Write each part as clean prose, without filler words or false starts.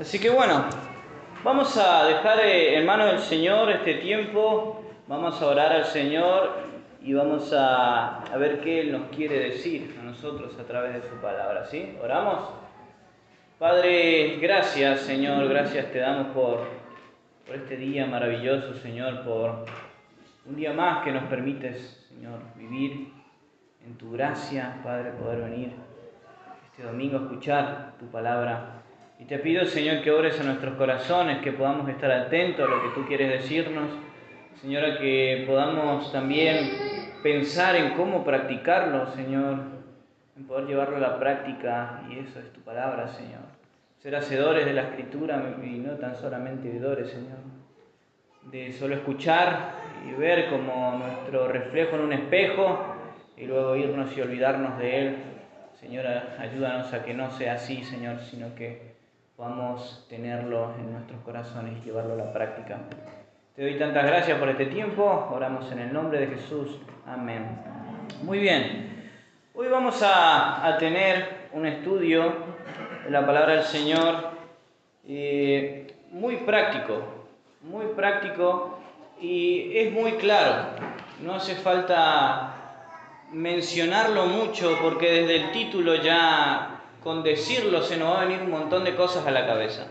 Así que bueno, vamos a dejar en manos del Señor este tiempo, vamos a orar al Señor y vamos a ver qué Él nos quiere decir a nosotros a través de su palabra, ¿sí? ¿Oramos? Padre, gracias Señor, gracias te damos por este día maravilloso, Señor, por un día más que nos permites, Señor, vivir en tu gracia, Padre, poder venir este domingo a escuchar tu palabra. Y te pido, Señor, que ores a nuestros corazones, que podamos estar atentos a lo que tú quieres decirnos. Señora, que podamos también pensar en cómo practicarlo, Señor, en poder llevarlo a la práctica, y eso es tu palabra, Señor. Ser hacedores de la Escritura y no tan solamente oidores, Señor. De solo escuchar y ver como nuestro reflejo en un espejo y luego irnos y olvidarnos de Él. Señora, ayúdanos a que no sea así, Señor, sino que podamos tenerlo en nuestros corazones y llevarlo a la práctica. Te doy tantas gracias por este tiempo, oramos en el nombre de Jesús, amén. Muy bien, hoy vamos a tener un estudio de la palabra del Señor muy práctico y es muy claro, no hace falta mencionarlo mucho porque desde el título ya con decirlo se nos va a venir un montón de cosas a la cabeza.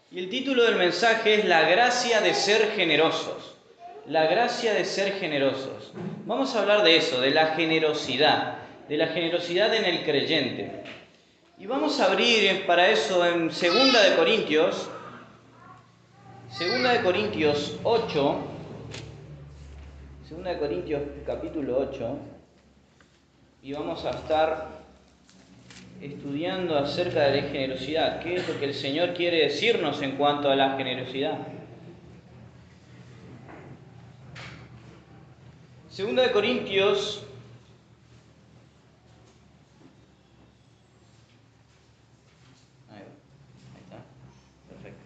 Y el título del mensaje es La gracia de ser generosos. La gracia de ser generosos. Vamos a hablar de eso, de la generosidad en el creyente. Y vamos a abrir para eso en 2 de Corintios 8, 2 de Corintios capítulo 8, y vamos a estar estudiando acerca de la generosidad. ¿Qué es lo que el Señor quiere decirnos en cuanto a la generosidad? 2 de Corintios ahí está, perfecto.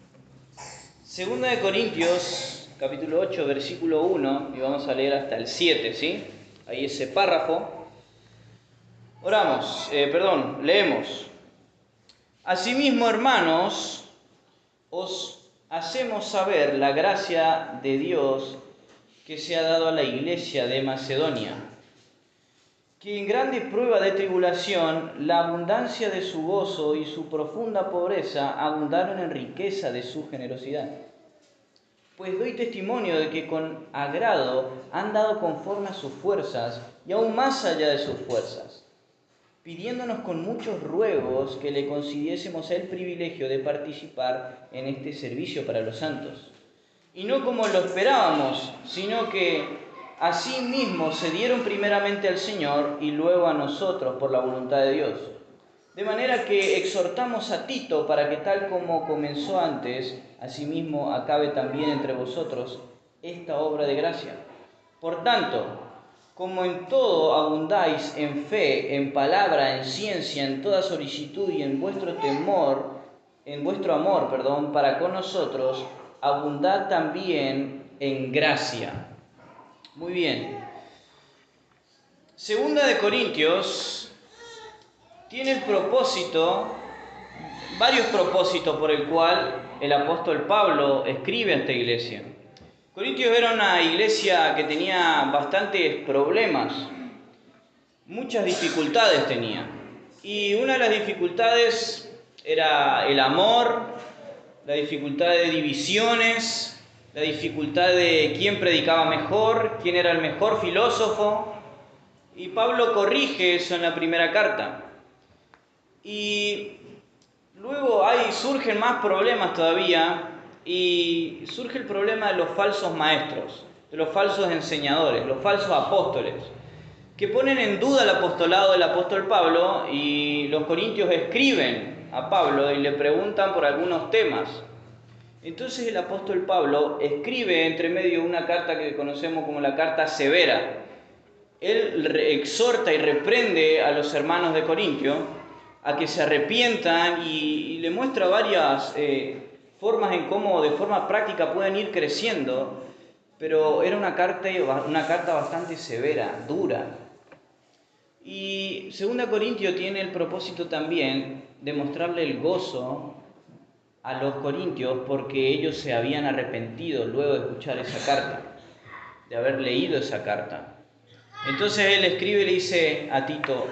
2 de Corintios capítulo 8 versículo 1, y vamos a leer hasta el 7, ¿sí? Ahí ese párrafo. Leemos. Asimismo, hermanos, os hacemos saber la gracia de Dios que se ha dado a la iglesia de Macedonia, que en grande prueba de tribulación, la abundancia de su gozo y su profunda pobreza abundaron en riqueza de su generosidad. Pues doy testimonio de que con agrado han dado conforme a sus fuerzas y aún más allá de sus fuerzas, pidiéndonos con muchos ruegos que le concediésemos el privilegio de participar en este servicio para los santos. Y no como lo esperábamos, sino que así mismo se dieron primeramente al Señor y luego a nosotros por la voluntad de Dios. De manera que exhortamos a Tito para que tal como comenzó antes, asimismo acabe también entre vosotros esta obra de gracia. Por tanto, como en todo abundáis en fe, en palabra, en ciencia, en toda solicitud y en vuestro amor para con nosotros, abundad también en gracia. Muy bien. 2 de Corintios tiene varios propósitos por el cual el apóstol Pablo escribe a esta iglesia. Corintios era una iglesia que tenía bastantes problemas, muchas dificultades tenía. Y una de las dificultades era el amor, la dificultad de divisiones, la dificultad de quién predicaba mejor, quién era el mejor filósofo. Y Pablo corrige eso en la primera carta. Y luego surgen más problemas todavía, y surge el problema de los falsos maestros, de los falsos enseñadores, los falsos apóstoles, que ponen en duda el apostolado del apóstol Pablo, y los corintios escriben a Pablo y le preguntan por algunos temas. Entonces el apóstol Pablo escribe entre medio una carta que conocemos como la carta severa. Él exhorta y reprende a los hermanos de Corintio a que se arrepientan y le muestra varias formas en cómo de forma práctica pueden ir creciendo, pero era una carta bastante severa, dura. Y 2 Corintios tiene el propósito también de mostrarle el gozo a los corintios porque ellos se habían arrepentido luego de escuchar esa carta, de haber leído esa carta. Entonces él escribe y le dice a Tito,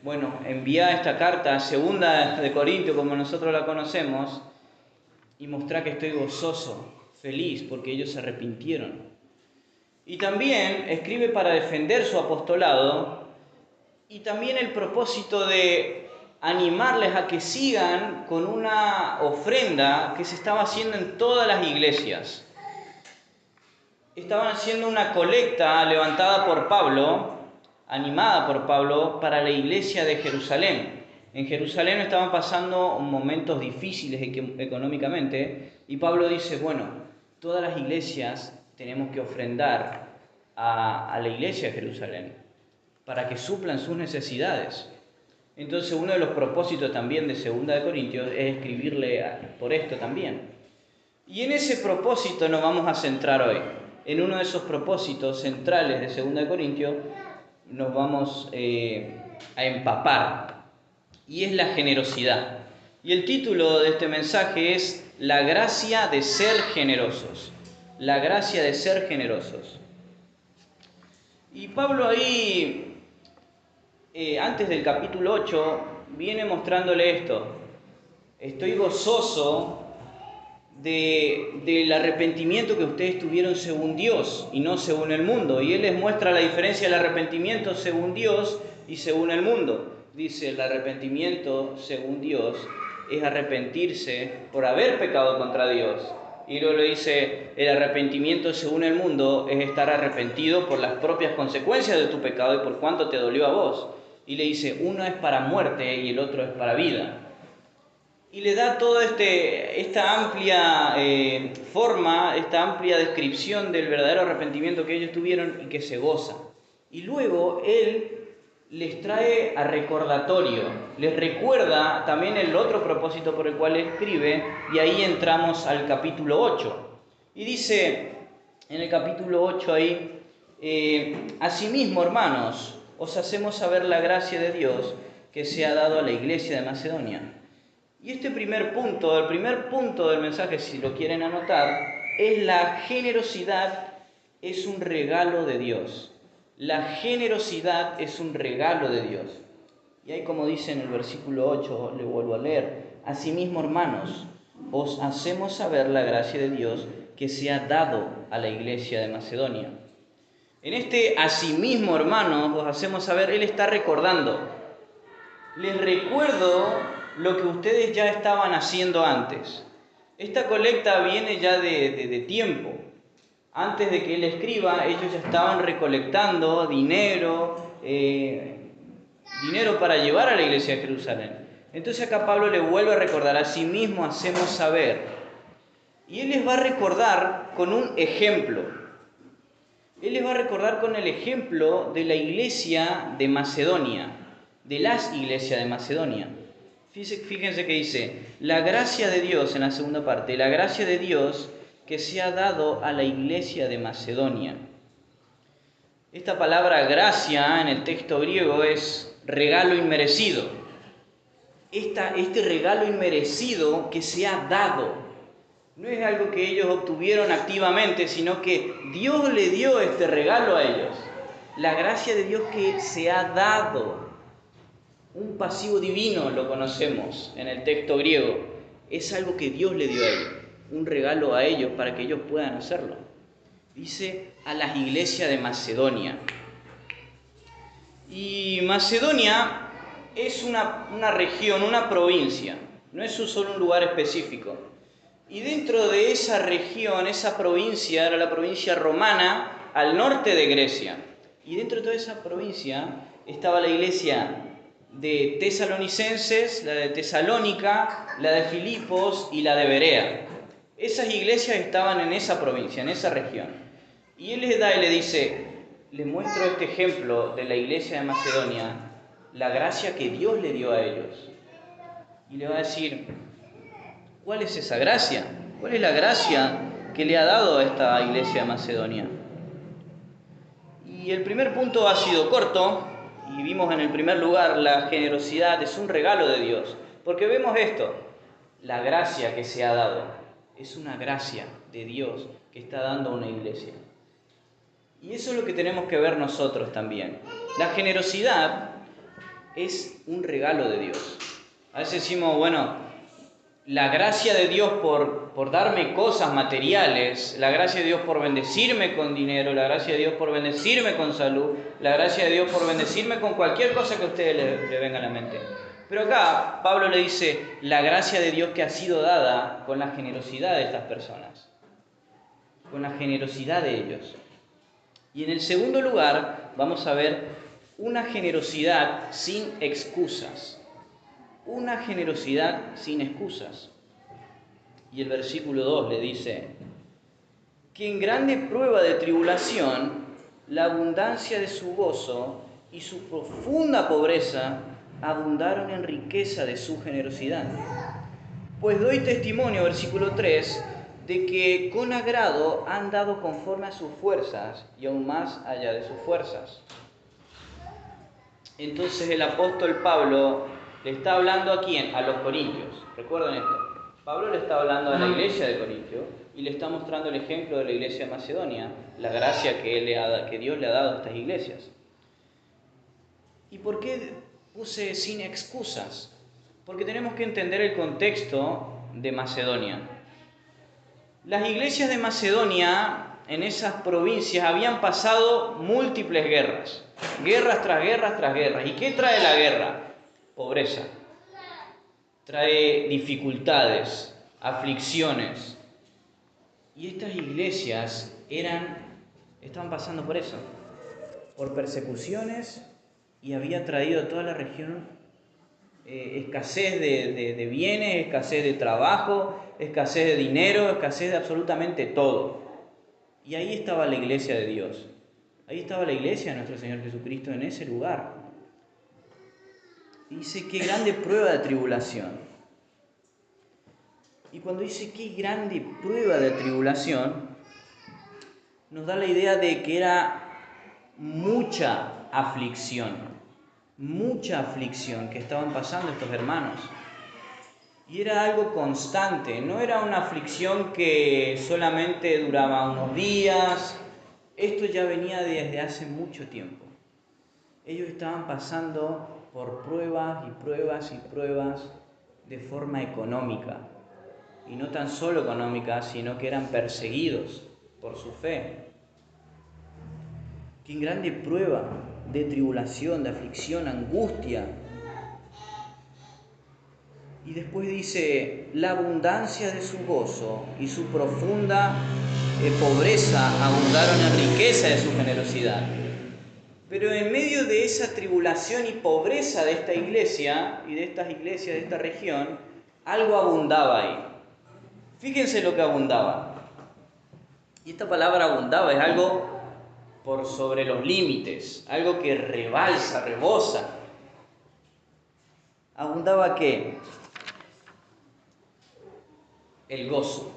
bueno, envía esta carta, segunda de Corintios como nosotros la conocemos, y mostrá que estoy gozoso, feliz, porque ellos se arrepintieron. Y también escribe para defender su apostolado y también el propósito de animarles a que sigan con una ofrenda que se estaba haciendo en todas las iglesias. Estaban haciendo una colecta levantada por Pablo, animada por Pablo, para la iglesia de Jerusalén. En Jerusalén estaban pasando momentos difíciles económicamente y Pablo dice, bueno, todas las iglesias tenemos que ofrendar a la iglesia de Jerusalén para que suplan sus necesidades. Entonces uno de los propósitos también de 2 de Corintios es escribirle por esto también. Y en ese propósito nos vamos a centrar hoy. En uno de esos propósitos centrales de 2 de Corintios nos vamos a empapar. Y es la generosidad. Y el título de este mensaje es La gracia de ser generosos. La gracia de ser generosos. Y Pablo ahí, antes del capítulo 8, viene mostrándole esto. Estoy gozoso del arrepentimiento que ustedes tuvieron según Dios y no según el mundo. Y él les muestra la diferencia del arrepentimiento según Dios y según el mundo. Dice, el arrepentimiento según Dios es arrepentirse por haber pecado contra Dios. Y luego le dice, el arrepentimiento según el mundo es estar arrepentido por las propias consecuencias de tu pecado y por cuánto te dolió a vos. Y le dice, uno es para muerte y el otro es para vida. Y le da toda esta amplia forma, esta amplia descripción del verdadero arrepentimiento que ellos tuvieron y que se goza. Y luego él les trae a recordatorio, les recuerda también el otro propósito por el cual escribe, y ahí entramos al capítulo 8. Y dice en el capítulo 8 ahí, asimismo, hermanos, os hacemos saber la gracia de Dios que se ha dado a la iglesia de Macedonia. Y este primer punto, el primer punto del mensaje, si lo quieren anotar, es la generosidad es un regalo de Dios. La generosidad es un regalo de Dios. Y ahí como dice en el versículo 8, le vuelvo a leer, asimismo, hermanos, os hacemos saber la gracia de Dios que se ha dado a la iglesia de Macedonia. En este asimismo, hermanos, os hacemos saber, él está recordando. Les recuerdo lo que ustedes ya estaban haciendo antes. Esta colecta viene ya de tiempo. Antes de que él escriba, ellos ya estaban recolectando dinero para llevar a la iglesia de Jerusalén. Entonces acá Pablo le vuelve a recordar, asimismo hacemos saber. Y él les va a recordar con un ejemplo. Él les va a recordar con el ejemplo de la iglesia de Macedonia, de las iglesias de Macedonia. Fíjense que dice, la gracia de Dios, en la segunda parte, la gracia de Dios que se ha dado a la iglesia de Macedonia. Esta palabra gracia en el texto griego es regalo inmerecido. Este regalo inmerecido que se ha dado, no es algo que ellos obtuvieron activamente, sino que Dios le dio este regalo a ellos. La gracia de Dios que se ha dado. Un pasivo divino lo conocemos en el texto griego. Es algo que Dios le dio a ellos. Un regalo a ellos para que ellos puedan hacerlo. Dice a las iglesias de Macedonia. Y Macedonia es una región, una provincia. No es solo un lugar específico. Y dentro de esa región, esa provincia, era la provincia romana al norte de Grecia. Y dentro de toda esa provincia estaba la iglesia de tesalonicenses, la de Tesalónica, la de Filipos y la de Berea. Esas iglesias estaban en esa provincia, en esa región. Y él les da y le dice, les muestro este ejemplo de la iglesia de Macedonia, la gracia que Dios le dio a ellos. Y le va a decir, ¿cuál es esa gracia? ¿Cuál es la gracia que le ha dado a esta iglesia de Macedonia? Y el primer punto ha sido corto, y vimos en el primer lugar la generosidad es un regalo de Dios. Porque vemos esto, la gracia que se ha dado. Es una gracia de Dios que está dando a una iglesia. Y eso es lo que tenemos que ver nosotros también. La generosidad es un regalo de Dios. A veces decimos, bueno, la gracia de Dios por darme cosas materiales, la gracia de Dios por bendecirme con dinero, la gracia de Dios por bendecirme con salud, la gracia de Dios por bendecirme con cualquier cosa que a ustedes le venga a la mente. Pero acá Pablo le dice la gracia de Dios que ha sido dada con la generosidad de estas personas, con la generosidad de ellos. Y en el segundo lugar vamos a ver una generosidad sin excusas. Una generosidad sin excusas. Y el versículo 2 le dice que en grande prueba de tribulación, la abundancia de su gozo y su profunda pobreza abundaron en riqueza de su generosidad. Pues doy testimonio, versículo 3, de que con agrado han dado conforme a sus fuerzas y aún más allá de sus fuerzas. Entonces el apóstol Pablo le está hablando a ¿quién? A los corintios. Recuerden esto. Pablo le está hablando a la iglesia de Corintio y le está mostrando el ejemplo de la iglesia de Macedonia, la gracia que Dios le ha dado a estas iglesias. ¿Y por qué puse sin excusas? Porque tenemos que entender el contexto de Macedonia. Las iglesias de Macedonia, en esas provincias, habían pasado múltiples guerras. Guerras tras guerras tras guerras. ¿Y qué trae la guerra? Pobreza. Trae dificultades, aflicciones. Y estas iglesias estaban pasando por eso. Por persecuciones, y había traído a toda la región escasez de bienes, escasez de trabajo, escasez de dinero, escasez de absolutamente todo. Y ahí estaba la iglesia de Dios. Ahí estaba la iglesia de nuestro Señor Jesucristo en ese lugar. Dice, qué grande prueba de tribulación. Y cuando dice qué grande prueba de tribulación, nos da la idea de que era mucha aflicción que estaban pasando estos hermanos. Y era algo constante, no era una aflicción que solamente duraba unos días. Esto ya venía desde hace mucho tiempo. Ellos estaban pasando por pruebas y pruebas y pruebas de forma económica. Y no tan solo económica, sino que eran perseguidos por su fe. Qué grande prueba de tribulación, de aflicción, angustia. Y después dice, la abundancia de su gozo y su profunda pobreza abundaron en riqueza de su generosidad. Pero en medio de esa tribulación y pobreza de esta iglesia y de estas iglesias de esta región, algo abundaba ahí. Fíjense lo que abundaba. Y esta palabra abundaba es algo por sobre los límites, algo que rebalsa, rebosa. ¿Abundaba qué? El gozo.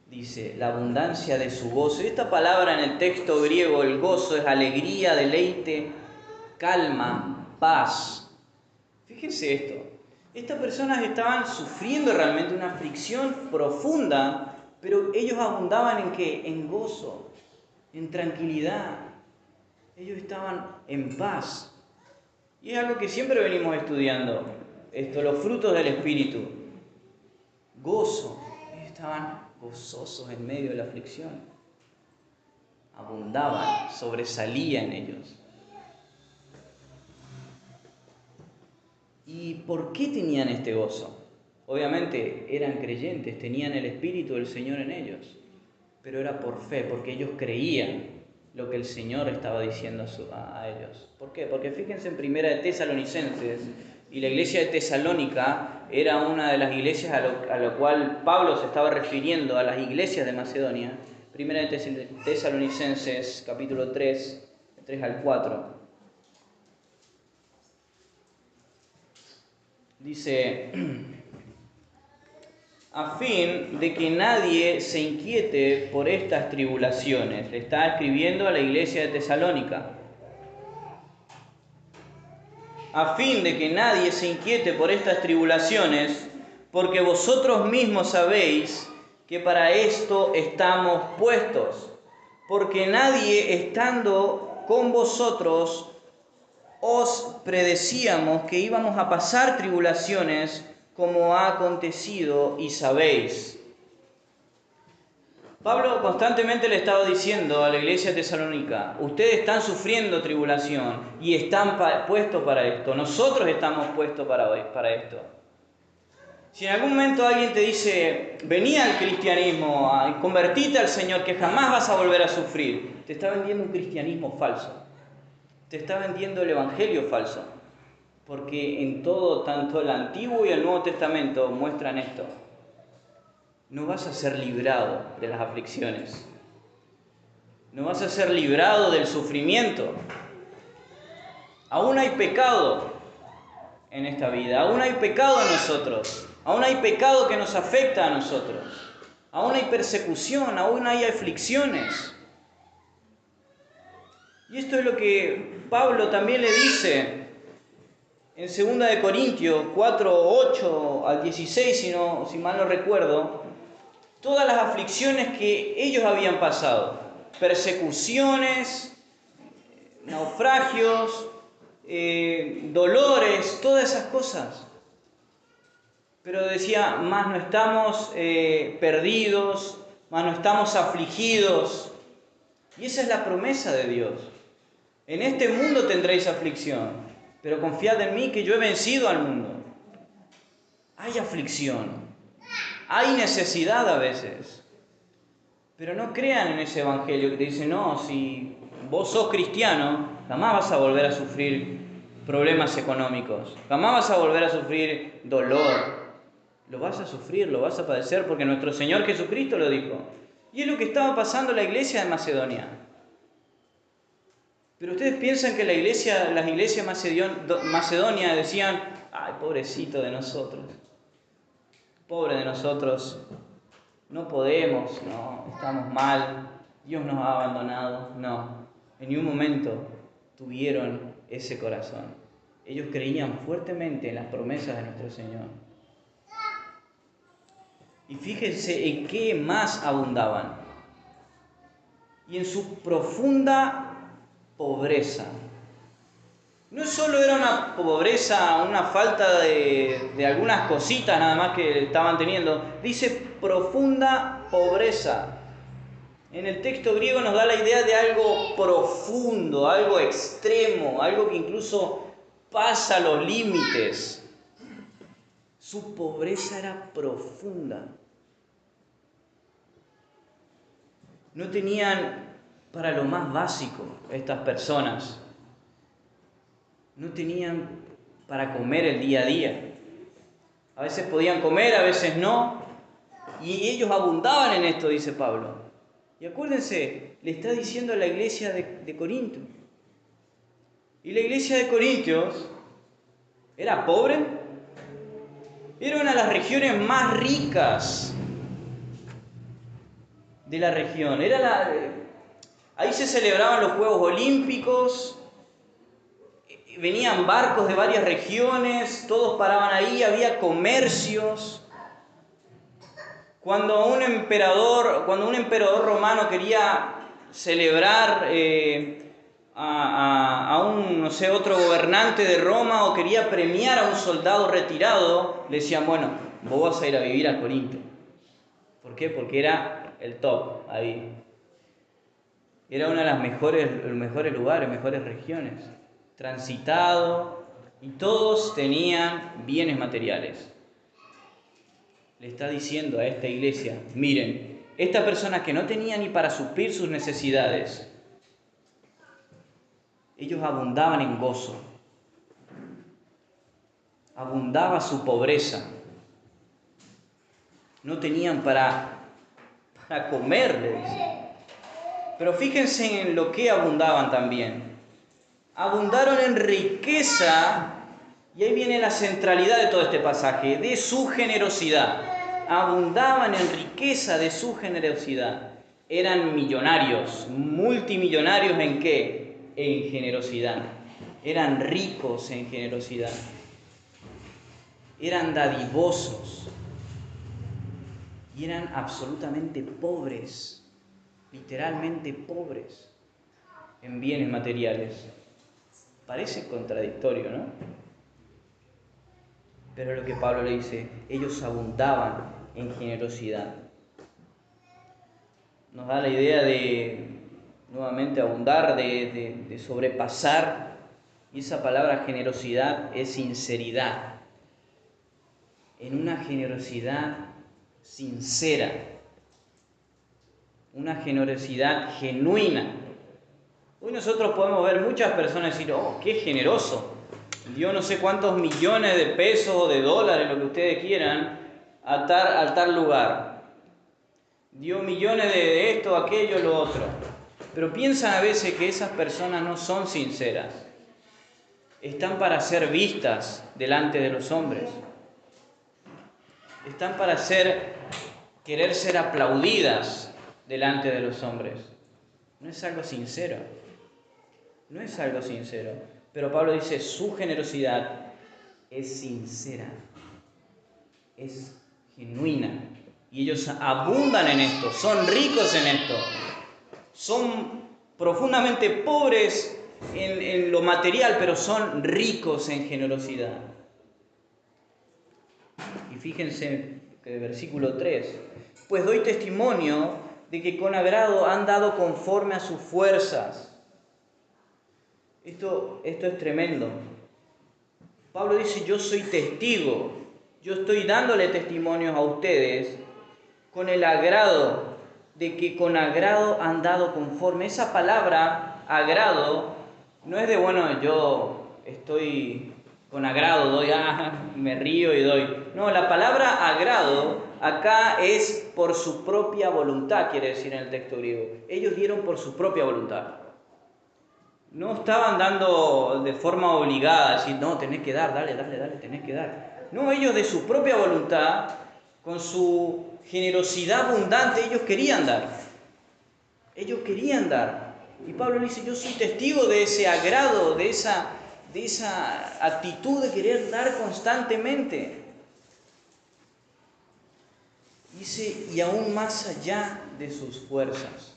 Dice, la abundancia de su gozo. Y esta palabra en el texto griego, el gozo, es alegría, deleite, calma, paz. Fíjense esto. Estas personas estaban sufriendo realmente una aflicción profunda, pero ellos abundaban ¿en qué? En gozo, en tranquilidad. Ellos estaban en paz. Y es algo que siempre venimos estudiando. Los frutos del Espíritu. Gozo. Ellos estaban gozosos en medio de la aflicción. Abundaban, sobresalían ellos. ¿Y por qué tenían este gozo? Obviamente eran creyentes, tenían el Espíritu del Señor en ellos, pero era por fe, porque ellos creían lo que el Señor estaba diciendo a ellos. ¿Por qué? Porque fíjense en Primera de Tesalonicenses, y la iglesia de Tesalónica era una de las iglesias a la cual Pablo se estaba refiriendo, a las iglesias de Macedonia. Primera de Tesalonicenses, capítulo 3, 3 al 4. Dice, a fin de que nadie se inquiete por estas tribulaciones. Le está escribiendo a la iglesia de Tesalónica. A fin de que nadie se inquiete por estas tribulaciones, porque vosotros mismos sabéis que para esto estamos puestos, porque nadie estando con vosotros os predecíamos que íbamos a pasar tribulaciones como ha acontecido y sabéis. Pablo constantemente le estaba diciendo a la iglesia tesalónica, ustedes están sufriendo tribulación y están puestos para esto, nosotros estamos puestos para esto. Si en algún momento alguien te dice, vení al cristianismo, convertite al Señor, que jamás vas a volver a sufrir, te está vendiendo un cristianismo falso, te está vendiendo el evangelio falso, porque en todo, tanto el Antiguo y el Nuevo Testamento muestran esto. No vas a ser librado de las aflicciones. No vas a ser librado del sufrimiento. Aún hay pecado en esta vida. Aún hay pecado en nosotros. Aún hay pecado que nos afecta a nosotros. Aún hay persecución. Aún hay aflicciones. Y esto es lo que Pablo también le dice en 2 Corintios 4, 8 al 16, si mal no recuerdo. Todas las aflicciones que ellos habían pasado, persecuciones, naufragios, dolores, todas esas cosas. Pero decía, más no estamos perdidos, más no estamos afligidos. Y esa es la promesa de Dios. En este mundo tendréis aflicción, pero confiad en mí que yo he vencido al mundo. Hay aflicción. Hay necesidad a veces, pero no crean en ese evangelio que te dice, no, si vos sos cristiano, jamás vas a volver a sufrir problemas económicos, jamás vas a volver a sufrir dolor, lo vas a sufrir, lo vas a padecer, porque nuestro Señor Jesucristo lo dijo. Y es lo que estaba pasando en la iglesia de Macedonia. Pero ustedes piensan que las iglesias Macedonia decían, ay, pobrecito de nosotros. Pobre de nosotros, no podemos, no, estamos mal, Dios nos ha abandonado. No, en ningún momento tuvieron ese corazón. Ellos creían fuertemente en las promesas de nuestro Señor. Y fíjense en qué más abundaban. Y en su profunda pobreza. No solo era una pobreza, una falta de algunas cositas nada más que estaban teniendo, dice profunda pobreza. En el texto griego nos da la idea de algo profundo, algo extremo, algo que incluso pasa los límites. Su pobreza era profunda. No tenían para lo más básico estas personas. No tenían para comer el día a día. A veces podían comer, a veces no. Y ellos abundaban en esto, dice Pablo. Y acuérdense, le está diciendo a la iglesia de Corinto. Y la iglesia de Corintios era pobre. Era una de las regiones más ricas de la región. Ahí se celebraban los Juegos Olímpicos. Venían barcos de varias regiones, todos paraban ahí, había comercios. Cuando un emperador romano quería celebrar a un, no sé, otro gobernante de Roma o quería premiar a un soldado retirado, le decían, bueno, vos vas a ir a vivir a Corinto. ¿Por qué? Porque era el top ahí. Era una de las los mejores lugares, mejores regiones. Transitado, y todos tenían bienes materiales. Le está diciendo a esta iglesia, miren, esta persona que no tenía ni para suplir sus necesidades, ellos abundaban en gozo, abundaba su pobreza, no tenían para comer, le dice. Pero fíjense en lo que abundaban también. Abundaron en riqueza, y ahí viene la centralidad de todo este pasaje, de su generosidad. Abundaban en riqueza de su generosidad. Eran millonarios, multimillonarios ¿en qué? En generosidad. Eran ricos en generosidad. eran dadivosos y eran absolutamente pobres, literalmente pobres en bienes materiales. Parece contradictorio, ¿no? Pero es lo que Pablo le dice, ellos abundaban en generosidad. Nos da la idea de, nuevamente, abundar, de sobrepasar. Y esa palabra generosidad es sinceridad. En una generosidad sincera. Una generosidad genuina. Hoy nosotros podemos ver muchas personas decir, oh, qué generoso. Dio no sé cuántos millones de pesos o de dólares, lo que ustedes quieran, a tal lugar. Dio millones de esto, aquello, lo otro. Pero piensan a veces que esas personas no son sinceras. Están para ser vistas delante de los hombres. Están para querer ser aplaudidas delante de los hombres. No es algo sincero. No es algo sincero. Pero Pablo dice, su generosidad es sincera. Es genuina. Y ellos abundan en esto, son ricos en esto. Son profundamente pobres en lo material, pero son ricos en generosidad. Y fíjense que el versículo 3, pues doy testimonio de que con agrado han dado conforme a sus fuerzas. Esto es tremendo. Pablo dice, yo soy testigo, yo estoy dándole testimonios a ustedes con el agrado, de que con agrado han dado conforme. Esa palabra, agrado, no es de, bueno, yo estoy con agrado, doy, me río y doy. No, la palabra agrado acá es por su propia voluntad, quiere decir en el texto griego. Ellos dieron por su propia voluntad. No estaban dando de forma obligada, decir, no, tenés que dar, dale, tenés que dar. No, ellos de su propia voluntad, con su generosidad abundante, ellos querían dar. Ellos querían dar. Y Pablo le dice, yo soy testigo de ese agrado, de esa actitud de querer dar constantemente. Dice, y aún más allá de sus fuerzas.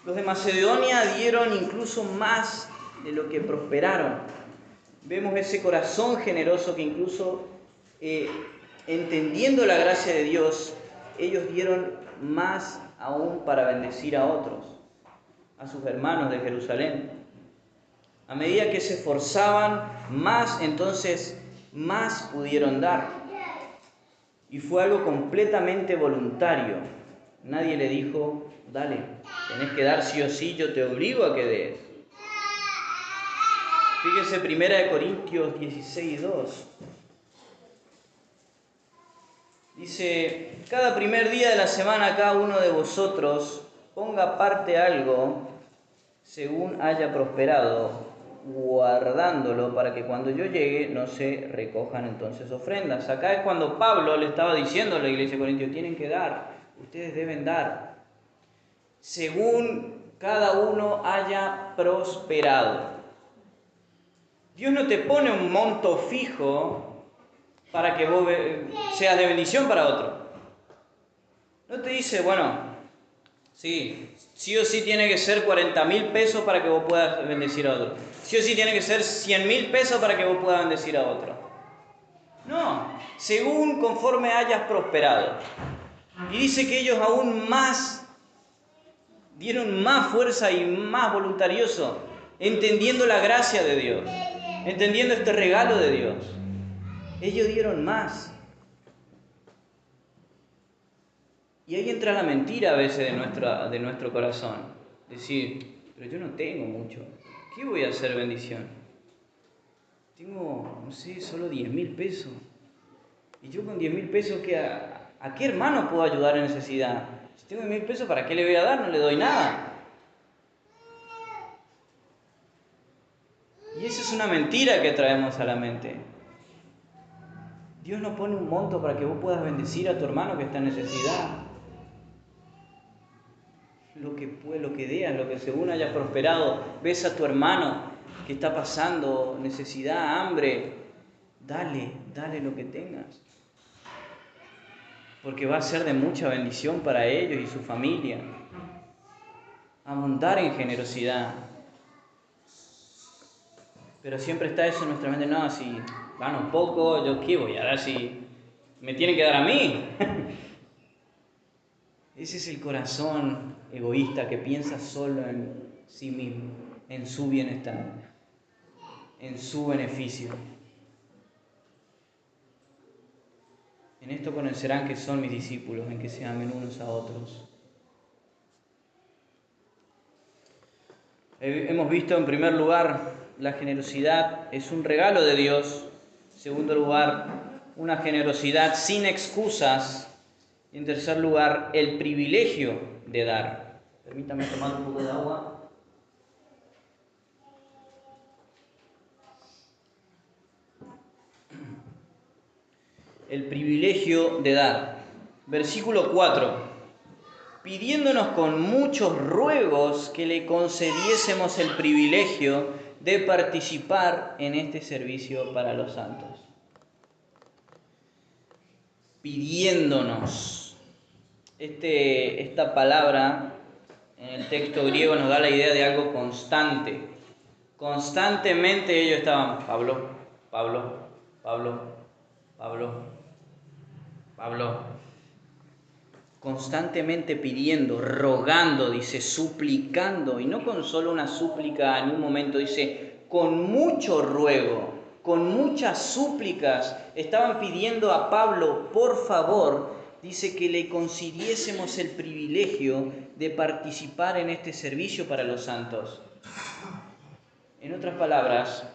Los de Macedonia dieron incluso más de lo que prosperaron. Vemos ese corazón generoso que incluso, entendiendo la gracia de Dios, ellos dieron más aún para bendecir a otros, a sus hermanos de Jerusalén. A medida que se esforzaban más, entonces más pudieron dar. Y fue algo completamente voluntario. Nadie le dijo, dale, tenés que dar sí o sí, yo te obligo a que des. Fíjense 1 Corintios 16:2. Dice, cada primer día de la semana cada uno de vosotros ponga aparte algo según haya prosperado, guardándolo para que cuando yo llegue no se recojan entonces ofrendas. Acá es cuando Pablo le estaba diciendo a la iglesia de Corintios, tienen que dar, ustedes deben dar, según cada uno haya prosperado. Dios no te pone un monto fijo para que vos seas de bendición para otro. No te dice, bueno, sí o sí tiene que ser 40,000 pesos para que vos puedas bendecir a otro. Sí o sí tiene que ser 100,000 pesos para que vos puedas bendecir a otro. No, según conforme hayas prosperado. Y dice que ellos aún más dieron más fuerza y más voluntarioso, entendiendo la gracia de Dios, entendiendo este regalo de Dios. Ellos dieron más. Y ahí entra la mentira a veces de nuestro corazón. Decir, pero yo no tengo mucho. ¿Qué voy a hacer bendición? Tengo, no sé, solo 10,000 pesos. Y yo con 10,000 pesos, ¿a qué hermano puedo ayudar en necesidad? Si tengo 10,000 pesos, ¿para qué le voy a dar? No le doy nada. Y esa es una mentira que traemos a la mente. Dios no pone un monto para que vos puedas bendecir a tu hermano que está en necesidad. Lo que deas, lo que según haya prosperado, ves a tu hermano que está pasando necesidad, hambre, dale lo que tengas. Porque va a ser de mucha bendición para ellos y su familia. Abundar en generosidad. Pero siempre está eso en nuestra mente, no, si gano poco, ¿yo qué voy a dar si me tienen que dar a mí? Ese es el corazón egoísta que piensa solo en sí mismo, en su bienestar, en su beneficio. En esto conocerán que son mis discípulos, en que se amen unos a otros. Hemos visto en primer lugar, la generosidad es un regalo de Dios. En segundo lugar, una generosidad sin excusas. Y en tercer lugar, el privilegio de dar. Permítame tomar un poco de agua. El privilegio de dar. Versículo 4. Pidiéndonos con muchos ruegos que le concediésemos el privilegio de participar en este servicio para los santos. Pidiéndonos. Esta palabra en el texto griego nos da la idea de algo constante. Constantemente ellos estaban, Pablo, constantemente pidiendo, rogando, dice, suplicando, y no con solo una súplica en un momento, dice, con mucho ruego, con muchas súplicas, estaban pidiendo a Pablo, por favor, dice que le concediésemos el privilegio de participar en este servicio para los santos. En otras palabras,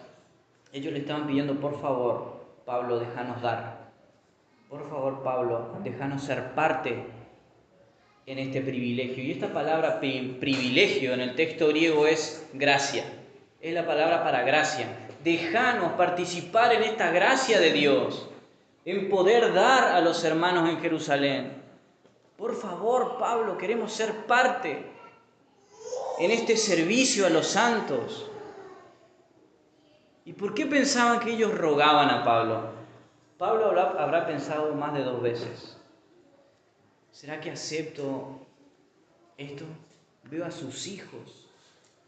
ellos le estaban pidiendo, por favor, Pablo, déjanos dar. Por favor, Pablo, déjanos ser parte en este privilegio. Y esta palabra privilegio en el texto griego es gracia. Es la palabra para gracia. Déjanos participar en esta gracia de Dios, en poder dar a los hermanos en Jerusalén. Por favor, Pablo, queremos ser parte en este servicio a los santos. ¿Y por qué pensaban que ellos rogaban a Pablo? Pablo habrá pensado más de 2 veces. ¿Será que acepto esto? Veo a sus hijos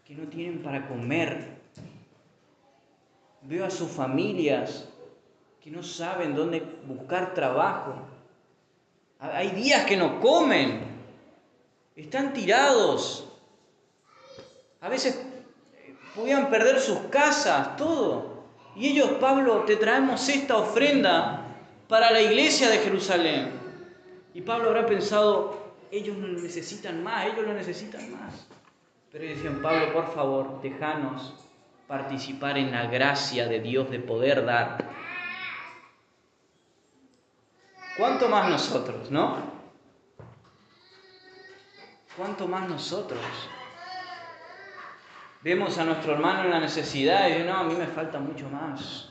que no tienen para comer. Veo a sus familias que no saben dónde buscar trabajo. Hay días que no comen. Están tirados. A veces podían perder sus casas, todo. Y ellos, Pablo, te traemos esta ofrenda para la iglesia de Jerusalén. Y Pablo habrá pensado, ellos no lo necesitan más, ellos lo necesitan más. Pero ellos decían, Pablo, por favor, déjanos participar en la gracia de Dios de poder dar. ¿Cuánto más nosotros, no? ¿Cuánto más nosotros? Vemos a nuestro hermano en la necesidad y decimos, no, a mí me falta mucho más.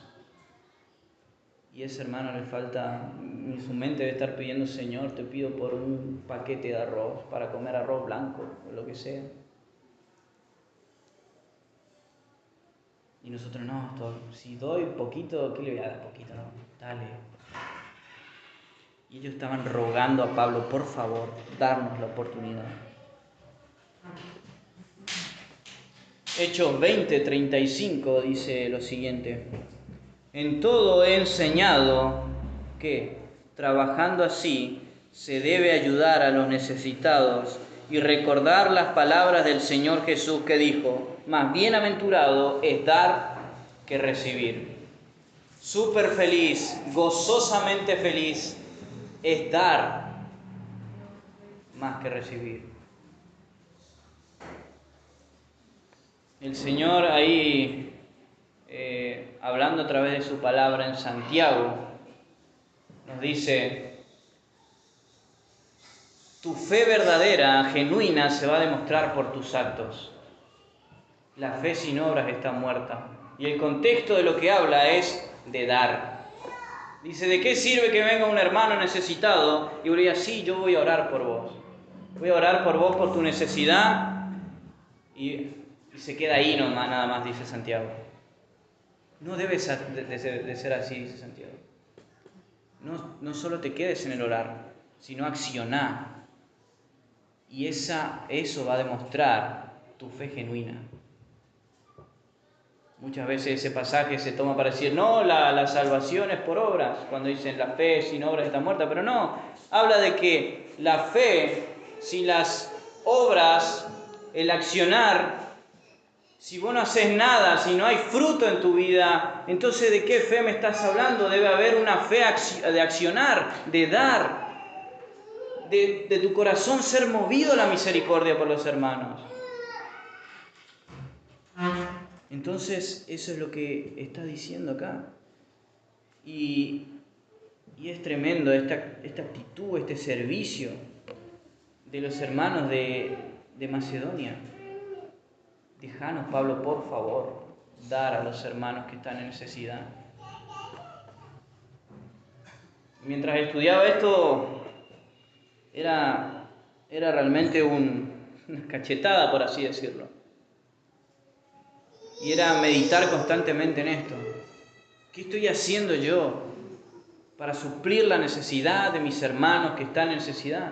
Y ese hermano le falta, en su mente debe estar pidiendo, Señor, te pido por un paquete de arroz, para comer arroz blanco, o lo que sea. Y nosotros, no, si doy poquito, ¿qué le voy a dar poquito? No, dale. Y ellos estaban rogando a Pablo, por favor, darnos la oportunidad. Hechos 20:35 dice lo siguiente. En todo he enseñado que, trabajando así, se debe ayudar a los necesitados y recordar las palabras del Señor Jesús que dijo, más bienaventurado es dar que recibir. Súper feliz, gozosamente feliz, es dar más que recibir. El Señor ahí, hablando a través de su palabra en Santiago, nos dice, tu fe verdadera, genuina, se va a demostrar por tus actos. La fe sin obras está muerta. Y el contexto de lo que habla es de dar. Dice, ¿de qué sirve que venga un hermano necesitado? Y diría, sí, yo voy a orar por vos. Voy a orar por vos, por tu necesidad. Y se queda ahí nomás, nada más, dice Santiago. No debes de ser así, dice Santiago. No solo te quedes en el orar, sino accionar. Y eso va a demostrar tu fe genuina. Muchas veces ese pasaje se toma para decir, no, la salvación es por obras, cuando dicen la fe sin obras está muerta, pero no, habla de que la fe, si las obras, el accionar, si vos no haces nada, si no hay fruto en tu vida, entonces ¿de qué fe me estás hablando? Debe haber una fe de accionar, de dar, de tu corazón ser movido a la misericordia por los hermanos. Entonces, eso es lo que está diciendo acá. Y es tremendo esta actitud, este servicio de los hermanos de Macedonia. Dejanos, Pablo, por favor, dar a los hermanos que están en necesidad. Mientras estudiaba esto, era realmente una cachetada, por así decirlo. Y era meditar constantemente en esto. ¿Qué estoy haciendo yo para suplir la necesidad de mis hermanos que están en necesidad?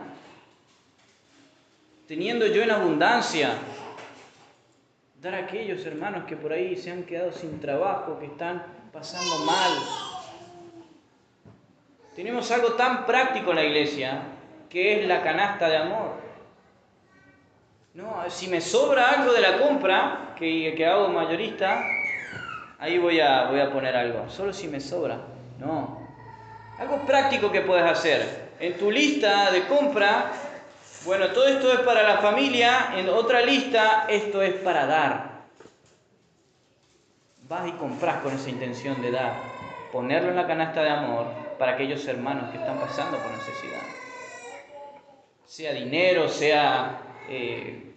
Teniendo yo en abundancia, dar a aquellos hermanos que por ahí se han quedado sin trabajo, que están pasando mal. Tenemos algo tan práctico en la iglesia, que es la canasta de amor. No, si me sobra algo de la compra que hago mayorista, ahí voy a poner algo. Solo si me sobra. No. Algo práctico que puedes hacer. En tu lista de compra, bueno, todo esto es para la familia. En otra lista, esto es para dar. Vas y compras con esa intención de dar. Ponerlo en la canasta de amor para aquellos hermanos que están pasando por necesidad. Sea dinero, sea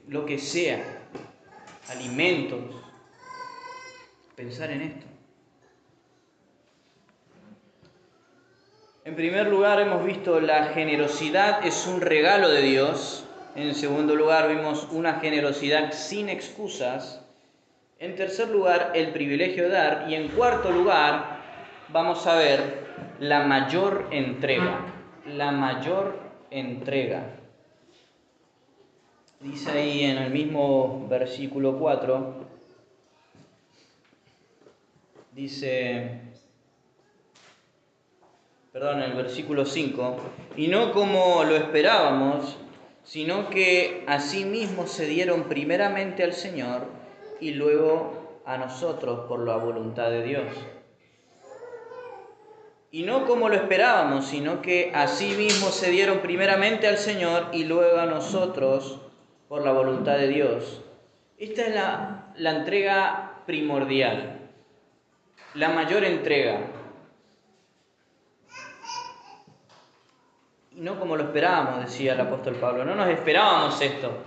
lo que sea, alimentos, pensar en esto. En primer lugar hemos visto la generosidad es un regalo de Dios. En segundo lugar vimos una generosidad sin excusas. En tercer lugar el privilegio de dar. Y en cuarto lugar vamos a ver la mayor entrega. La mayor entrega. Dice ahí en el mismo versículo 4, en el versículo 5, y no como lo esperábamos, sino que asimismo se dieron primeramente al Señor y luego a nosotros por la voluntad de Dios. Y no como lo esperábamos, sino que asimismo se dieron primeramente al Señor y luego a nosotros por la voluntad de Dios. Esta es la entrega primordial, la mayor entrega. Y no como lo esperábamos, decía el apóstol Pablo. No nos esperábamos esto.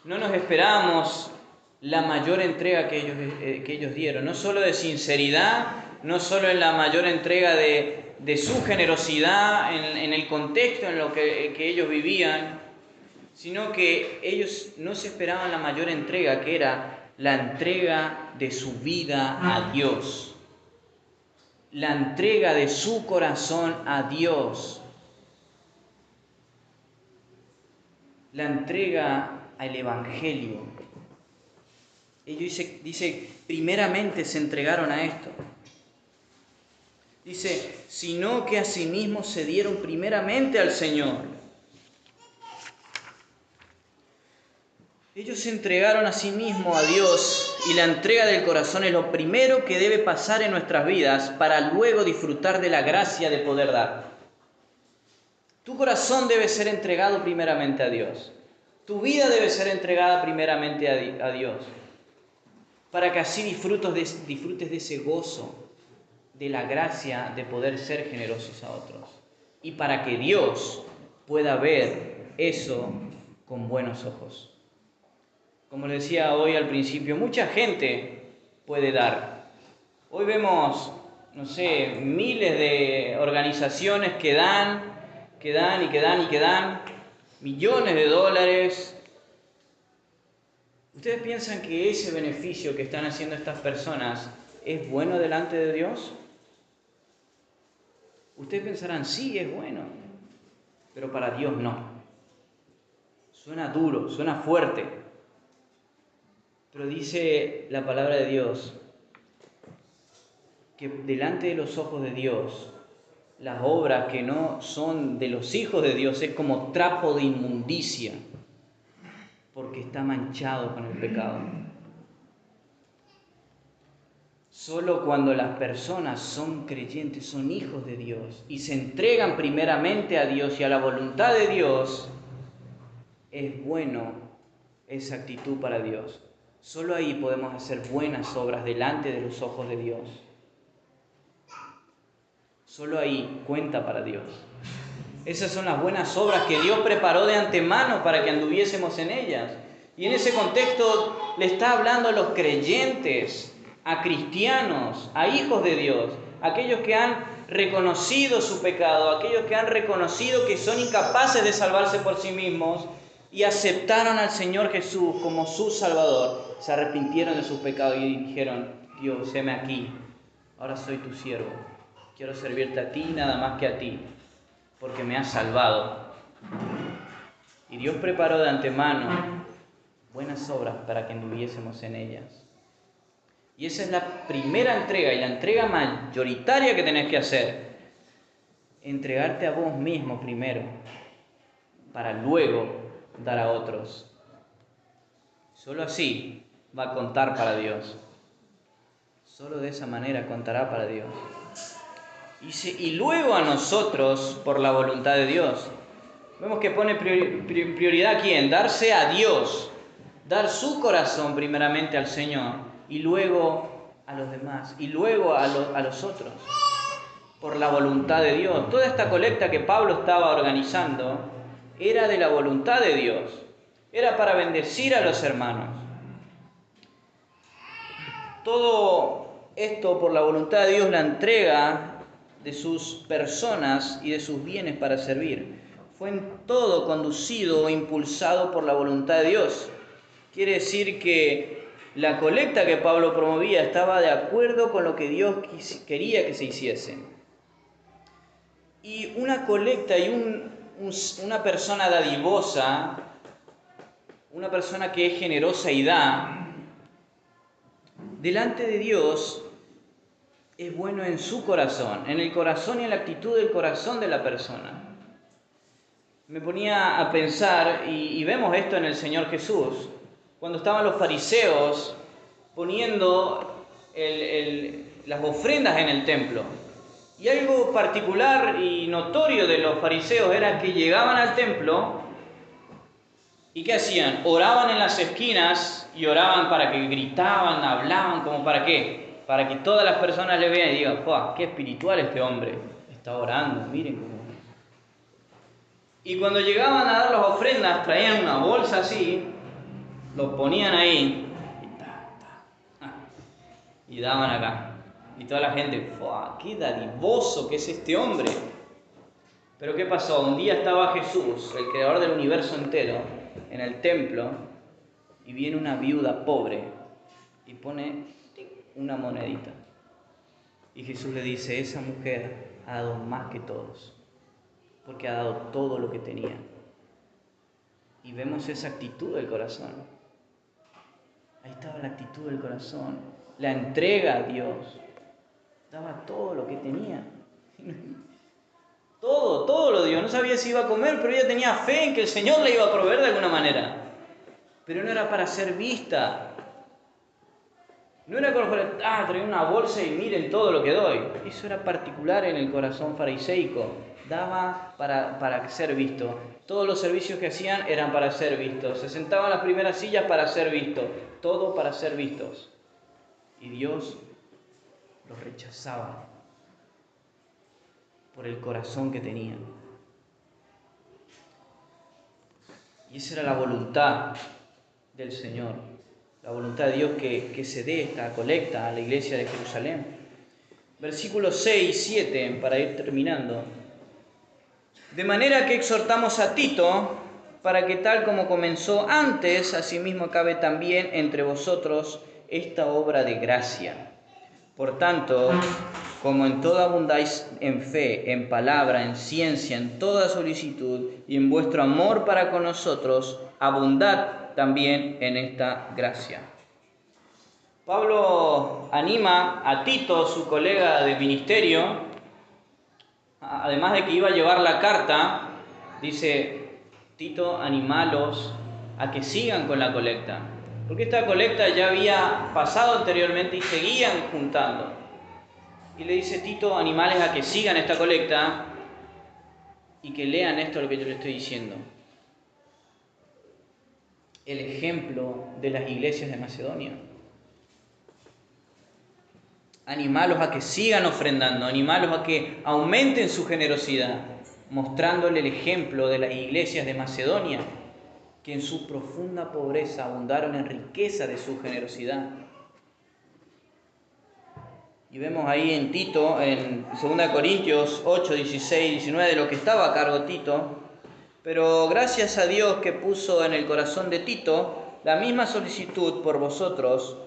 No nos esperábamos la mayor entrega que ellos dieron. No solo de sinceridad, no solo en la mayor entrega de su generosidad, en el contexto en lo que ellos vivían, sino que ellos no se esperaban la mayor entrega, que era la entrega de su vida a Dios. La entrega de su corazón a Dios. La entrega al Evangelio. Ellos dice, primeramente se entregaron a esto. Dice, sino que asimismo se dieron primeramente al Señor. Ellos se entregaron a sí mismos a Dios y la entrega del corazón es lo primero que debe pasar en nuestras vidas para luego disfrutar de la gracia de poder dar. Tu corazón debe ser entregado primeramente a Dios. Tu vida debe ser entregada primeramente a Dios. Para que así disfrutes de ese gozo, de la gracia de poder ser generosos a otros. Y para que Dios pueda ver eso con buenos ojos. Como les decía hoy al principio, mucha gente puede dar. Hoy vemos, miles de organizaciones que dan, millones de dólares. ¿Ustedes piensan que ese beneficio que están haciendo estas personas ¿es bueno delante de Dios? Ustedes pensarán, sí, es bueno, pero para Dios no. Suena duro, suena fuerte, pero dice la palabra de Dios que delante de los ojos de Dios, las obras que no son de los hijos de Dios es como trapo de inmundicia, porque está manchado con el pecado. Solo cuando las personas son creyentes, son hijos de Dios y se entregan primeramente a Dios y a la voluntad de Dios, es bueno esa actitud para Dios. Solo ahí podemos hacer buenas obras delante de los ojos de Dios. Solo ahí cuenta para Dios. Esas son las buenas obras que Dios preparó de antemano para que anduviésemos en ellas. Y en ese contexto le está hablando a los creyentes, a cristianos, a hijos de Dios, aquellos que han reconocido su pecado, aquellos que han reconocido que son incapaces de salvarse por sí mismos y aceptaron al Señor Jesús como su Salvador, se arrepintieron de sus pecados y dijeron: Dios, heme aquí, ahora soy tu siervo, quiero servirte a ti nada más que a ti, porque me has salvado. Y Dios preparó de antemano buenas obras para que anduviésemos en ellas. Y esa es la primera entrega y la entrega mayoritaria que tenés que hacer. Entregarte a vos mismo primero, para luego dar a otros. Solo así va a contar para Dios. Solo de esa manera contará para Dios. Y luego a nosotros por la voluntad de Dios. Vemos que pone prioridad aquí en darse a Dios, dar su corazón primeramente al Señor y luego a los demás y luego a los otros, por la voluntad de Dios. Toda esta colecta que Pablo estaba organizando era de la voluntad de Dios, era para bendecir a los hermanos. Todo esto por la voluntad de Dios, la entrega de sus personas y de sus bienes para servir. Fue en todo conducido o impulsado por la voluntad de Dios. Quiere decir que la colecta que Pablo promovía estaba de acuerdo con lo que Dios quería que se hiciese. Y una colecta y una persona dadivosa, una persona que es generosa y da, delante de Dios es bueno en su corazón, en el corazón y en la actitud del corazón de la persona. Me ponía a pensar, y vemos esto en el Señor Jesús, cuando estaban los fariseos poniendo las ofrendas en el templo. Y algo particular y notorio de los fariseos era que llegaban al templo y ¿qué hacían? Oraban en las esquinas y oraban para que gritaban, hablaban, ¿como para qué? Para que todas las personas le vean y digan: ¡Fua, qué espiritual este hombre! Está orando, miren cómo. Y cuando llegaban a dar las ofrendas, traían una bolsa así, lo ponían ahí y daban acá. Y toda la gente: ¡Fua, qué dadivoso que es este hombre! Pero ¿qué pasó? Un día estaba Jesús, el creador del universo entero, en el templo, y viene una viuda pobre y pone una monedita. Y Jesús le dice: esa mujer ha dado más que todos, porque ha dado todo lo que tenía. Y vemos esa actitud del corazón. Ahí estaba la actitud del corazón, la entrega a Dios. Daba todo lo que tenía. Todo lo dio. No sabía si iba a comer, pero ella tenía fe en que el Señor le iba a proveer de alguna manera. Pero no era para ser vista. No era como traer una bolsa y miren todo lo que doy. Eso era particular en el corazón fariseico. Daba para ser visto. Todos los servicios que hacían eran para ser vistos. Se sentaban en las primeras sillas para ser vistos. Todo para ser vistos. Y Dios los rechazaba por el corazón que tenían. Y esa era la voluntad del Señor, la voluntad de Dios que se dé esta colecta a la iglesia de Jerusalén. Versículos 6 y 7, para ir terminando. De manera que exhortamos a Tito, para que tal como comenzó antes, asimismo acabe también entre vosotros esta obra de gracia. Por tanto, como en todo abundáis en fe, en palabra, en ciencia, en toda solicitud y en vuestro amor para con nosotros, abundad también en esta gracia. Pablo anima a Tito, su colega de ministerio, además de que iba a llevar la carta, dice: Tito, animalos a que sigan con la colecta, porque esta colecta ya había pasado anteriormente y seguían juntando. Y le dice: Tito, animales a que sigan esta colecta y que lean esto lo que yo le estoy diciendo. El ejemplo de las iglesias de Macedonia. Animalos a que sigan ofrendando, animalos a que aumenten su generosidad, mostrándole el ejemplo de las iglesias de Macedonia, que en su profunda pobreza abundaron en riqueza de su generosidad. Y vemos ahí en Tito, en 2 Corintios 8, 16, 19, de lo que estaba a cargo Tito. Pero gracias a Dios que puso en el corazón de Tito la misma solicitud por vosotros,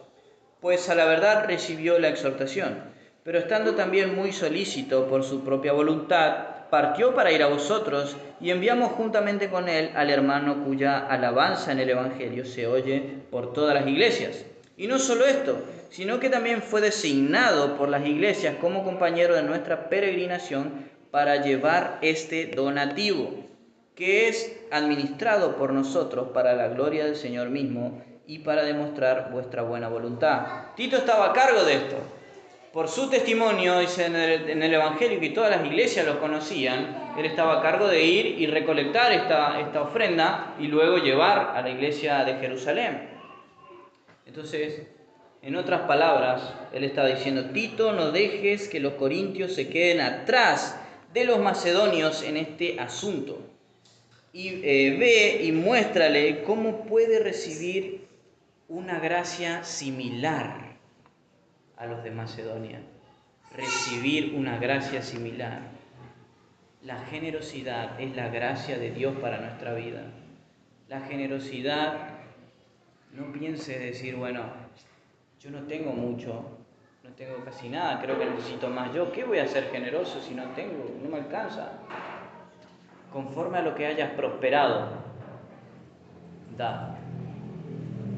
pues a la verdad recibió la exhortación, pero estando también muy solícito por su propia voluntad, partió para ir a vosotros, y enviamos juntamente con él al hermano cuya alabanza en el Evangelio se oye por todas las iglesias. Y no solo esto, sino que también fue designado por las iglesias como compañero de nuestra peregrinación para llevar este donativo, que es administrado por nosotros para la gloria del Señor mismo y para demostrar vuestra buena voluntad. Tito estaba a cargo de esto. Por su testimonio, dice en el Evangelio, que todas las iglesias lo conocían, él estaba a cargo de ir y recolectar esta ofrenda y luego llevar a la iglesia de Jerusalén. Entonces, en otras palabras, él estaba diciendo: Tito, no dejes que los corintios se queden atrás de los macedonios en este asunto. Y ve y muéstrale cómo puede recibir una gracia similar a los de Macedonia. Recibir una gracia similar. La generosidad es la gracia de Dios para nuestra vida. La generosidad, no piense decir: bueno, yo no tengo mucho, no tengo casi nada, creo que necesito más. ¿Yo qué voy a ser generoso si no tengo? No me alcanza. Conforme a lo que hayas prosperado, da.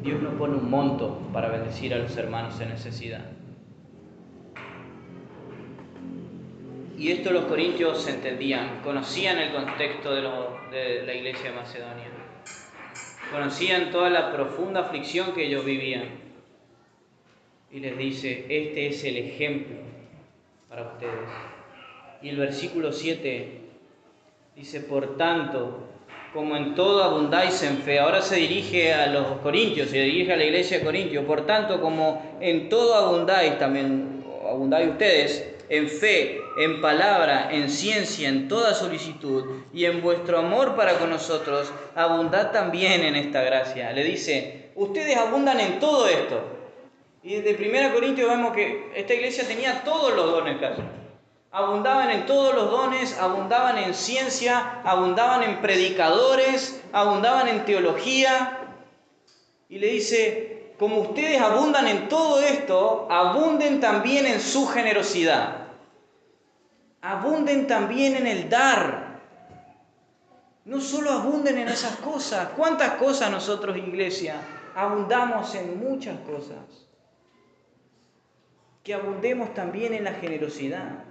Dios no pone un monto para bendecir a los hermanos en necesidad. Y esto los corintios entendían, conocían el contexto de la iglesia de Macedonia, conocían toda la profunda aflicción que ellos vivían. Y les dice: este es el ejemplo para ustedes. Y el versículo 7 dice: por tanto, como en todo abundáis en fe. Ahora se dirige a los corintios, se dirige a la iglesia de Corintios. Por tanto, como en todo abundáis, también abundáis ustedes en fe, en palabra, en ciencia, en toda solicitud, y en vuestro amor para con nosotros, abundad también en esta gracia. Le dice: ustedes abundan en todo esto. Y desde 1 Corintios vemos que esta iglesia tenía todos los dones casi. Abundaban en todos los dones, abundaban en ciencia, abundaban en predicadores, abundaban en teología. Y le dice: como ustedes abundan en todo esto, abunden también en su generosidad. Abunden también en el dar. No solo abunden en esas cosas. ¿Cuántas cosas nosotros, iglesia, abundamos en muchas cosas? Que abundemos también en la generosidad.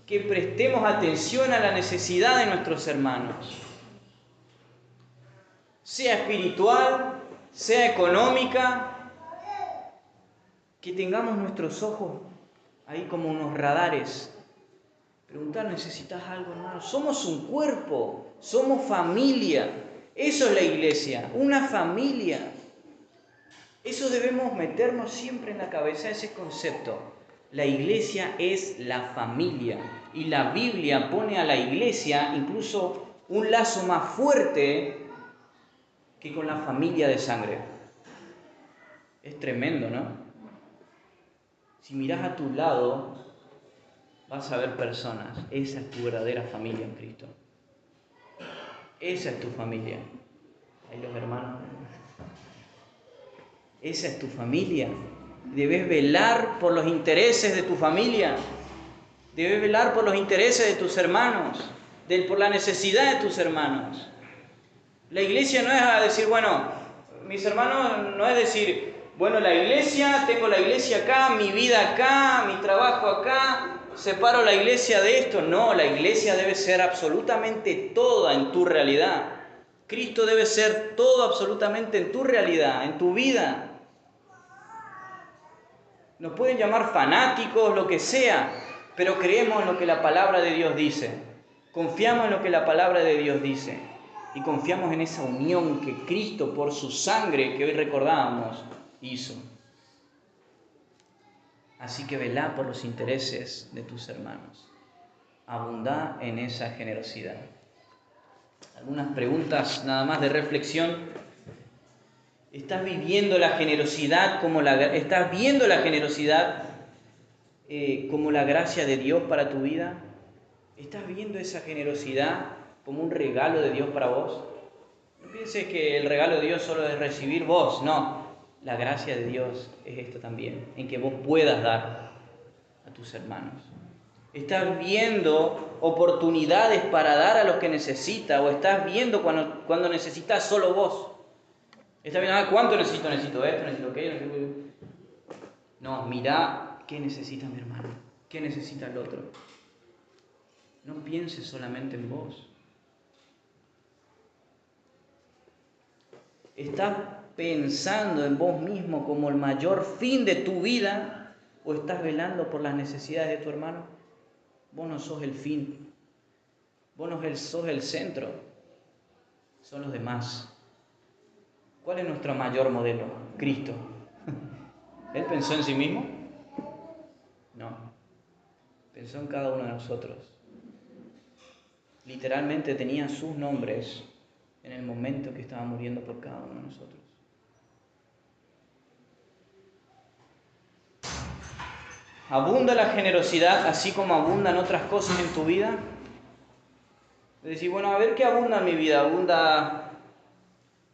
Que prestemos atención a la necesidad de nuestros hermanos. Sea espiritual, sea económica. Que tengamos nuestros ojos ahí como unos radares. Preguntar: ¿necesitas algo, hermano? Somos un cuerpo, somos familia. Eso es la iglesia, una familia. Eso debemos meternos siempre en la cabeza, ese concepto. La iglesia es la familia. Y la Biblia pone a la iglesia incluso un lazo más fuerte que con la familia de sangre. Es tremendo, ¿no? Si mirás a tu lado, vas a ver personas. Esa es tu verdadera familia en Cristo. Esa es tu familia. Ahí los hermanos. Esa es tu familia. Debes velar por los intereses de tu familia. Debes velar por los intereses de tus hermanos, por la necesidad de tus hermanos. La iglesia no es a decir, bueno, mis hermanos, no es decir, bueno, la iglesia, tengo la iglesia acá, mi vida acá, mi trabajo acá, separo la iglesia de esto. No, la iglesia debe ser absolutamente toda en tu realidad. Cristo debe ser todo absolutamente en tu realidad, en tu vida. Nos pueden llamar fanáticos, lo que sea, pero creemos en lo que la palabra de Dios dice. Confiamos en lo que la palabra de Dios dice. Y confiamos en esa unión que Cristo, por su sangre que hoy recordábamos, hizo. Así que velá por los intereses de tus hermanos. Abundá en esa generosidad. Algunas preguntas nada más de reflexión. ¿Estás viviendo la generosidad como la gracia de Dios para tu vida? ¿Estás viendo esa generosidad como un regalo de Dios para vos? No pienses que el regalo de Dios solo es recibir vos, no. La gracia de Dios es esto también, en que vos puedas dar a tus hermanos. ¿Estás viendo oportunidades para dar a los que necesitas? ¿O estás viendo cuando necesitas solo vos? ¿Estás viendo cuánto necesito? Necesito esto, necesito aquello. No, mirá qué necesita mi hermano, qué necesita el otro. No pienses solamente en vos. ¿Estás pensando en vos mismo como el mayor fin de tu vida o estás velando por las necesidades de tu hermano? Vos no sos el fin, vos no sos el centro, son los demás. ¿Cuál es nuestro mayor modelo? Cristo. ¿Él pensó en sí mismo? No, pensó en cada uno de nosotros. Literalmente tenía sus nombres en el momento que estaba muriendo por cada uno de nosotros. ¿Abunda la generosidad así como abundan otras cosas en tu vida? Es decir, bueno, a ver qué abunda en mi vida.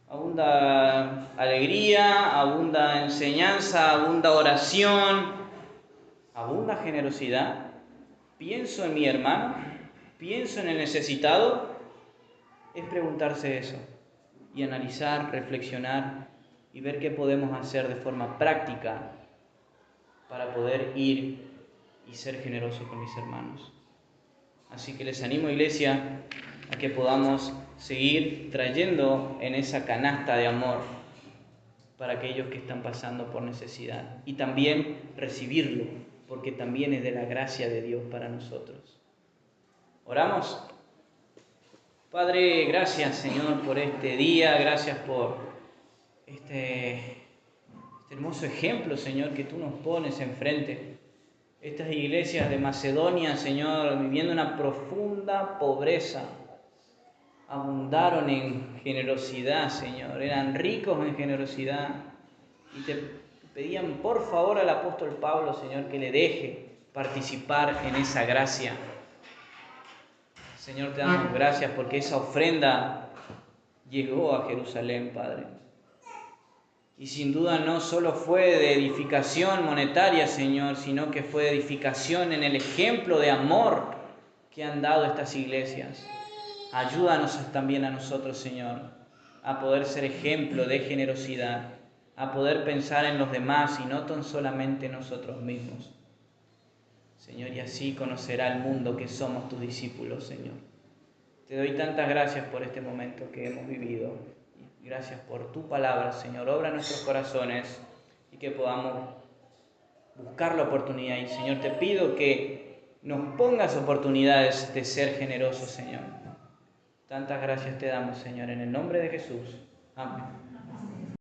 Abunda alegría, abunda enseñanza, abunda oración, abunda generosidad. ¿Pienso en mi hermano? ¿Pienso en el necesitado? Es preguntarse eso y analizar, reflexionar y ver qué podemos hacer de forma práctica para poder ir y ser generosos con mis hermanos. Así que les animo, iglesia, a que podamos seguir trayendo en esa canasta de amor para aquellos que están pasando por necesidad y también recibirlo, porque también es de la gracia de Dios para nosotros. ¿Oramos? Padre, gracias, Señor, por este día, gracias por este hermoso ejemplo, Señor, que tú nos pones enfrente. Estas iglesias de Macedonia, Señor, viviendo una profunda pobreza, abundaron en generosidad, Señor, eran ricos en generosidad y te pedían por favor al apóstol Pablo, Señor, que le deje participar en esa gracia. Señor, te damos gracias porque esa ofrenda llegó a Jerusalén, Padre. Y sin duda no solo fue de edificación monetaria, Señor, sino que fue de edificación en el ejemplo de amor que han dado estas iglesias. Ayúdanos también a nosotros, Señor, a poder ser ejemplo de generosidad, a poder pensar en los demás y no tan solamente en nosotros mismos. Señor, y así conocerá el mundo que somos tus discípulos, Señor. Te doy tantas gracias por este momento que hemos vivido. Gracias por tu palabra, Señor. Obra en nuestros corazones y que podamos buscar la oportunidad. Y, Señor, te pido que nos pongas oportunidades de ser generosos, Señor. Tantas gracias te damos, Señor, en el nombre de Jesús. Amén.